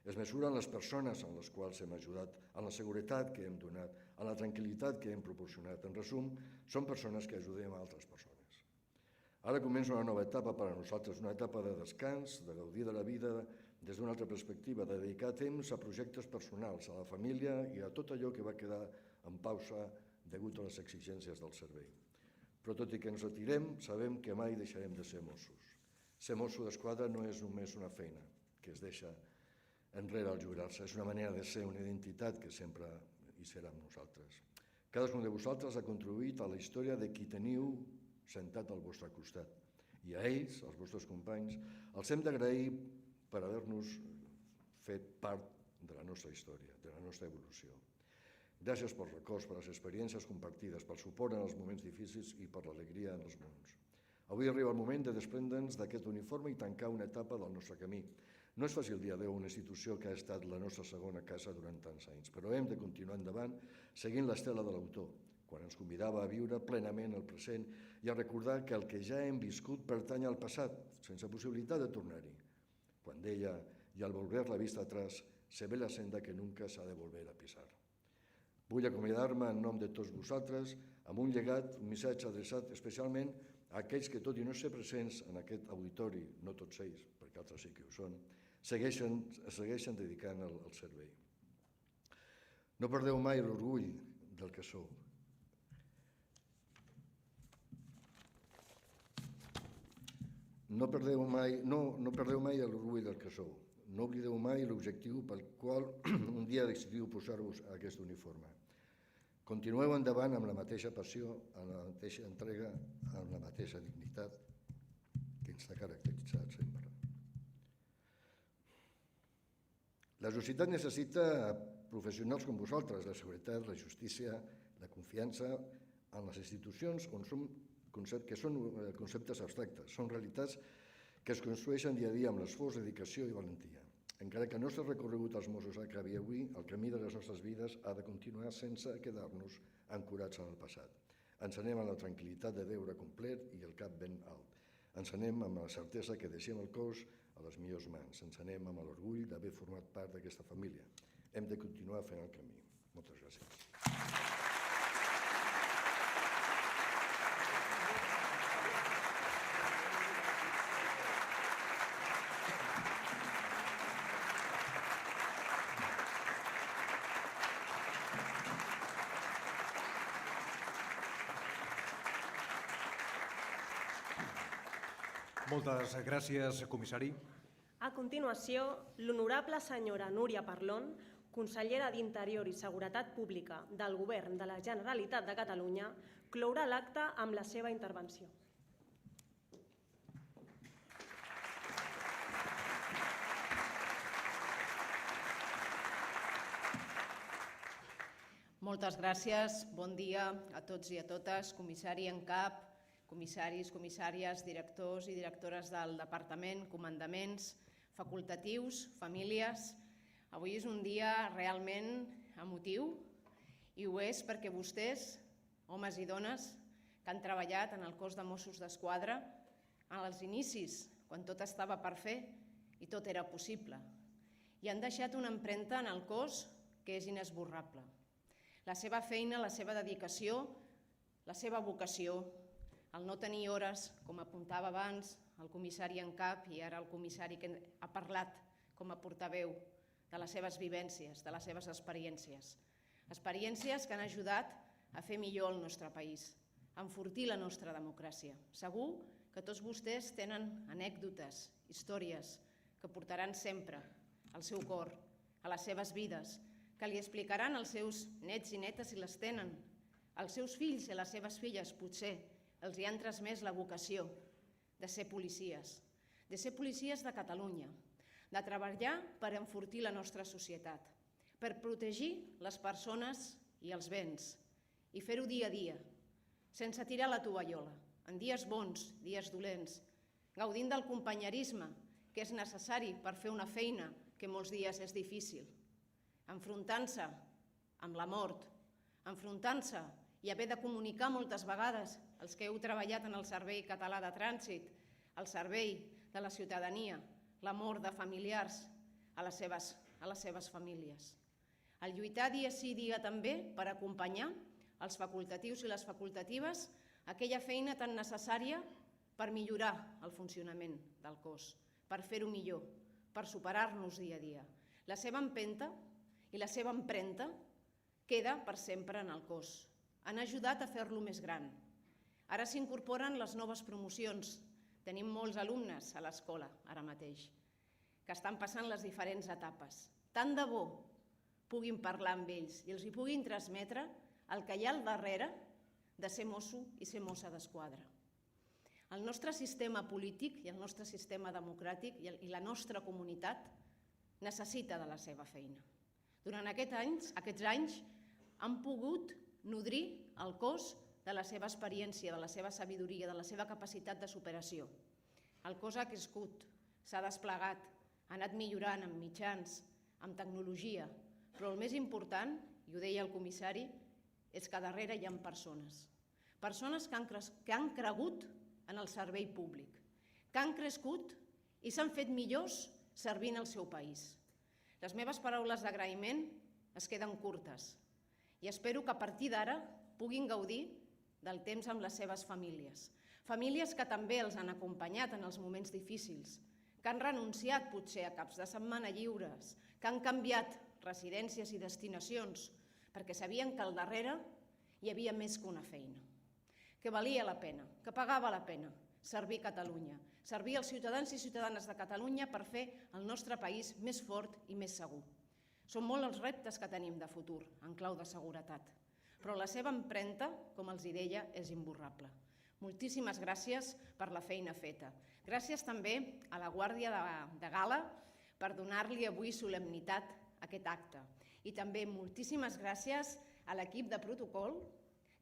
Es mesura en les persones en les quals hem ajudat, en la seguretat que hem donat, en la tranquil·litat que hem proporcionat. En resum, són persones que ajudem a altres persones. Ara comença una nova etapa per a nosaltres, una etapa de descans, de gaudir de la vida des d'una altra perspectiva, de dedicar temps a projectes personals, a la família i a tot allò que va quedar en pausa degut a les exigències del servei. Però tot i que ens retirem, sabem que mai deixarem de ser Mossos. Ser Mosso d'Esquadra no és només una feina que es deixa enrere al jubilar-se, és una manera de ser, una identitat que sempre hi serà amb nosaltres. Cadascun de vosaltres ha contribuït a la història de qui teniu sentat al vostre costat. I a ells, als vostres companys, els hem d'agrair per haver-nos fet part de la nostra història, de la nostra evolució. Gràcies pels records, per les experiències compartides, pel suport en els moments difícils i per l'alegria en els bons. Avui arriba el moment de desprendre'ns d'aquest uniforme i tancar una etapa del nostre camí. No és fàcil dir adeu a una institució que ha estat la nostra segona casa durant tants anys, però hem de continuar endavant seguint l'estela de l'autor, quan ens convidava a viure plenament el present i a recordar que el que ja hem viscut pertany al passat, sense possibilitat de tornar-hi. Quan deia, y al volver la vista atrás, se ve la senda que nunca s'ha de volver a pisar. Vull acomiadar-me en nom de tots vosaltres amb un llegat, un missatge adreçat especialment a aquells que, tot i no ser presents en aquest auditori, no tots ells, perquè altres sí que ho són, segueixen dedicant al servei. No perdeu mai l'orgull del que sou. No perdeu mai l'orgull del que sou. No oblideu mai l'objectiu pel qual un dia decidiu posar-vos a aquest uniforme. Continueu endavant amb la mateixa passió, amb la mateixa entrega, amb la mateixa dignitat que ens ha caracteritzat sempre. La societat necessita professionals com vosaltres, la seguretat, la justícia, la confiança en les institucions que són conceptes abstractes, són realitats que es construeixen dia a dia amb l'esforç, dedicació i valentia. Encara que el nostre recorregut als Mossos acabi avui, el camí de les nostres vides ha de continuar sense quedar-nos ancorats en el passat. Ens anem amb la tranquil·litat de veure complet i el cap ben alt. Ens anem amb la certesa que deixem el cos a les millors mans. Ens anem amb l'orgull d'haver format part d'aquesta família. Hem de continuar fent el camí. Moltes gràcies. Moltes gràcies, comissari. A continuació, l'honorable senyora Núria Parlon, consellera d'Interior i Seguretat Pública del Govern de la Generalitat de Catalunya, clourà l'acte amb la seva intervenció. Moltes gràcies. Bon dia a tots i a totes. Comissari en cap, comissaris, comissàries, directors i directores del departament, comandaments, facultatius, famílies. Avui és un dia realment emotiu i ho és perquè vostès, homes i dones, que han treballat en el cos de Mossos d'Esquadra en els inicis, quan tot estava per fer i tot era possible, i han deixat una empremta en el cos que és inesborrable. La seva feina, la seva dedicació, la seva vocació, el no tenir hores, com apuntava abans el comissari en cap i ara el comissari que ha parlat com a portaveu de les seves vivències, de les seves experiències. Experiències que han ajudat a fer millor el nostre país, a enfortir la nostra democràcia. Segur que tots vostès tenen anècdotes, històries, que portaran sempre al seu cor, a les seves vides, que li explicaran als seus nets i netes si les tenen. Als seus fills i a les seves filles potser els hi han transmès la vocació de ser policies de Catalunya, de treballar per enfortir la nostra societat, per protegir les persones i els béns i fer-ho dia a dia, sense tirar la tovallola, en dies bons, dies dolents, gaudint del companyerisme que és necessari per fer una feina que molts dies és difícil, enfrontant-se amb la mort, enfrontant-se i haver de comunicar moltes vegades els que heu treballat en el Servei Català de Trànsit, el servei de la ciutadania, la mort de familiars a les seves famílies. El lluitar dia sí dia també per acompanyar els facultatius i les facultatives aquella feina tan necessària per millorar el funcionament del cos, per fer-ho millor, per superar-nos dia a dia. La seva empenta i la seva empremta queda per sempre en el cos. Han ajudat a fer-lo més gran. Ara s'incorporen les noves promocions. Tenim molts alumnes a l'escola ara mateix que estan passant les diferents etapes. Tant de bo puguin parlar amb ells i els hi puguin transmetre el que hi ha al darrere de ser mosso i ser mossa d'esquadra. El nostre sistema polític i el nostre sistema democràtic i la nostra comunitat necessita de la seva feina. Durant aquests anys han pogut nodrir el cos de la seva experiència, de la seva sabidoria, de la seva capacitat de superació. El cos ha crescut, s'ha desplegat, ha anat millorant amb mitjans, amb tecnologia, però el més important, i ho deia el comissari, és que darrere hi ha persones. Persones que han cregut en el servei públic, que han crescut i s'han fet millors servint el seu país. Les meves paraules d'agraïment es queden curtes i espero que a partir d'ara puguin gaudir del temps amb les seves famílies. Famílies que també els han acompanyat en els moments difícils, que han renunciat potser a caps de setmana lliures, que han canviat residències i destinacions perquè sabien que al darrere hi havia més que una feina, que valia la pena, que pagava la pena servir Catalunya, servir els ciutadans i ciutadanes de Catalunya per fer el nostre país més fort i més segur. Són molts els reptes que tenim de futur en clau de seguretat, però la seva empremta, com els deia, és imborrable. Moltíssimes gràcies per la feina feta. Gràcies també a la Guàrdia de Gala per donar-li avui solemnitat a aquest acte. I també moltíssimes gràcies a l'equip de protocol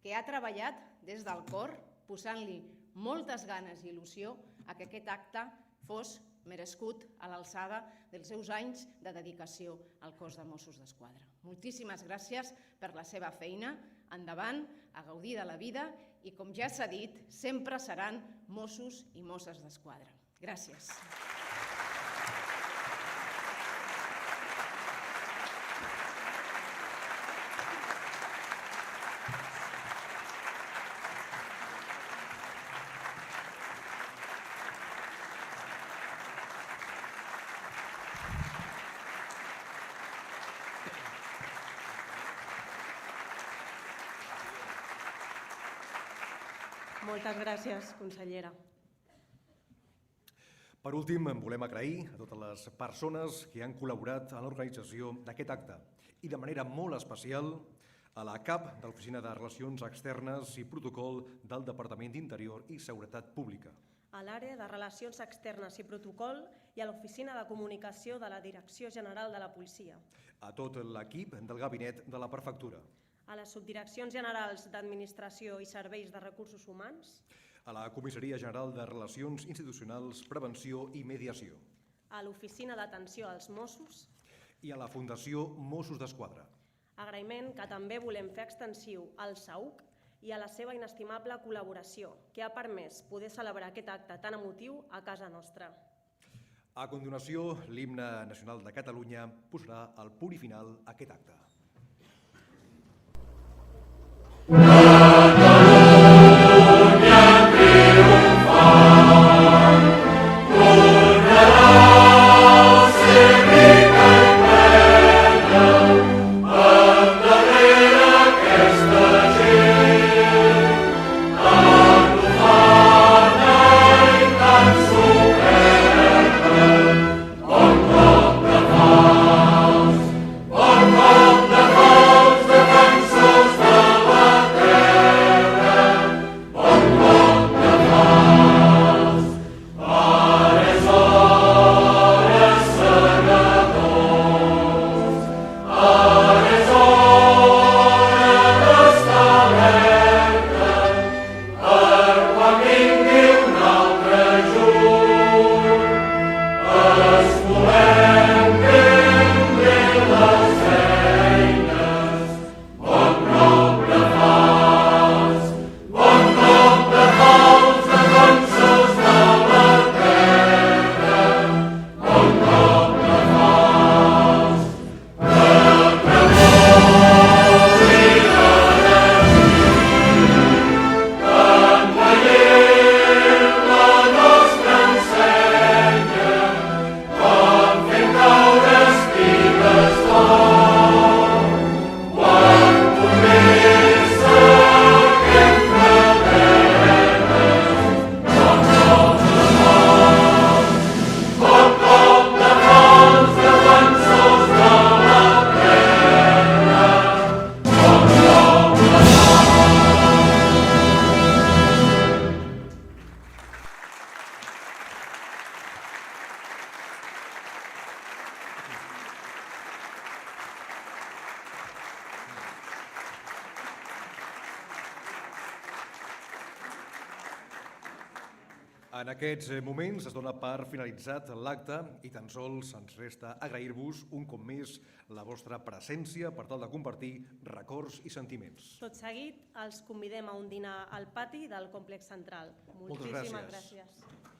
que ha treballat des del cor, posant-li moltes ganes i il·lusió a que aquest acte fos merescut a l'alçada dels seus anys de dedicació al cos de Mossos d'Esquadra. Moltíssimes gràcies per la seva feina, endavant, a gaudir de la vida i, com ja s'ha dit, sempre seran Mossos i Mosses d'Esquadra. Gràcies. Moltes gràcies, consellera. Per últim, volem agrair a totes les persones que han col·laborat en l'organització d'aquest acte i de manera molt especial a la CAP de l'Oficina de Relacions Externes i Protocol del Departament d'Interior i Seguretat Pública, A l'àrea de Relacions Externes i Protocol i a l'Oficina de Comunicació de la Direcció General de la Policia, a tot l'equip del Gabinet de la Prefectura, a les subdireccions generals d'Administració i Serveis de Recursos Humans, a la Comissaria General de Relacions Institucionals, Prevenció i Mediació, a l'Oficina d'Atenció als Mossos i a la Fundació Mossos d'Esquadra. Agraïment que també volem fer extensiu al SAUC i a la seva inestimable col·laboració, que ha permès poder celebrar aquest acte tan emotiu a casa nostra. A continuació, l'himne nacional de Catalunya posarà el punt i final a aquest acte. En aquests moments es dona per finalitzat l'acte i tan sols ens resta agrair-vos un cop més la vostra presència per tal de compartir records i sentiments. Tot seguit els convidem a un dinar al pati del complex central. Moltes Moltíssimes gràcies. gràcies.